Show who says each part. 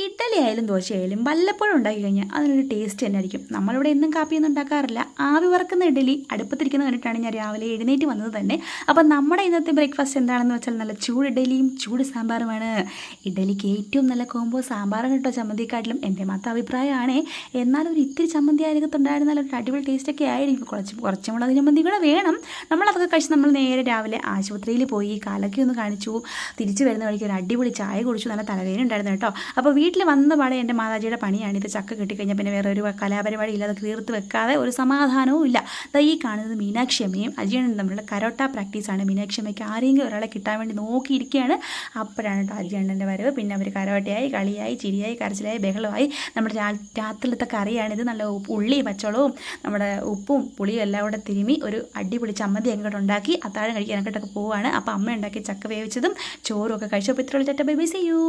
Speaker 1: ഇഡ്ഡലി ആയാലും ദോശയായാലും വല്ലപ്പോഴും ഉണ്ടാക്കി കഴിഞ്ഞാൽ അതിനൊരു ടേസ്റ്റ് തന്നെ ആയിരിക്കും. നമ്മളിവിടെ എന്നും കാപ്പിയൊന്നും ഉണ്ടാക്കാറില്ല. ആവി വറക്കുന്ന ഇഡ്ഡലി അടുപ്പത്തിരിക്കുന്നത് കണ്ടിട്ടാണ് ഞാൻ രാവിലെ എഴുന്നേറ്റ് വന്നത് തന്നെ. അപ്പം നമ്മുടെ ഇന്നത്തെ ബ്രേക്ക്ഫാസ്റ്റ് എന്താണെന്ന് വെച്ചാൽ നല്ല ചൂട് ഇഡ്ഡലിയും ചൂട് സാമ്പാറുമാണ്. ഇഡ്ഡലിക്ക് ഏറ്റവും നല്ല കോമ്പോ സാമ്പാറാണ് കേട്ടോ, ചമ്മന്തിക്കാട്ടിലും. എൻ്റെ മാത്രം അഭിപ്രായമാണേ. എന്നാലും ഒരു ഇത്തിരി ചമ്മന്തി അതിനകത്തുണ്ടായിരുന്നാൽ ഒരു അടിപൊളി ടേസ്റ്റൊക്കെ ആയിരിക്കും. കുറച്ച് മുളക് ചമ്മന്തി കൂടെ വേണം. നമ്മളതൊക്കെ കഴിച്ച് നമ്മൾ നേരെ രാവിലെ ആശുപത്രിയിൽ പോയി കാലൊക്കെ ഒന്ന് കാണിച്ചു. തിരിച്ചു വരുന്ന വഴിക്ക് ഒരു അടിപൊളി ചായ കുടിച്ചു. നല്ല തലവേദന ഉണ്ടായിരുന്നു കേട്ടോ. അപ്പോൾ വീട്ടിൽ വന്ന പാടെ എൻ്റെ മാതാജിയുടെ പണിയാണ് ഇത്. ചക്ക കിട്ടിക്കഴിഞ്ഞാൽ പിന്നെ വേറെ ഒരു കലാപരിപാടി ഇല്ലാതെ തീർത്ത് വെക്കാതെ ഒരു സമാധാനവും ഇല്ല. ഈ കാണുന്നത് മീനാക്ഷി അമ്മയും അജിയണ്ണനും തമ്മിലുള്ള കരോട്ട പ്രാക്ടീസാണ്. മീനാക്ഷി അമ്മയ്ക്ക് ആരെങ്കിലും ഒരാളെ കിട്ടാൻ വേണ്ടി നോക്കിയിരിക്കുകയാണ്. അപ്പോഴാണ് കേട്ടോ അജിയണ്ണൻ്റെ വരവ്. പിന്നെ അവർ കരോട്ടയായി, കളിയായി, ചിരിയായി, കരച്ചിലായി, ബഹളമായി. നമ്മുടെ രാത്രിയിലത്തെ കറിയാണിത്. നല്ല ഉള്ളിയും പച്ചവളവും നമ്മുടെ ഉപ്പും പുളിയും എല്ലാം കൂടെ തിരുമി ഒരു അടിപൊളി ചമ്മന്തി അങ്ങോട്ട് ഉണ്ടാക്കി അത്താഴം കഴിക്കാനൊക്കെ പോവുകയാണ്. അപ്പോൾ അമ്മ ഉണ്ടാക്കി ചക്ക വേവിച്ചതും ചോറും ഒക്കെ കഴിച്ചു. അപ്പോൾ ഇത്രയുള്ള ചട്ട ബൈ ബൈ, സീ യു.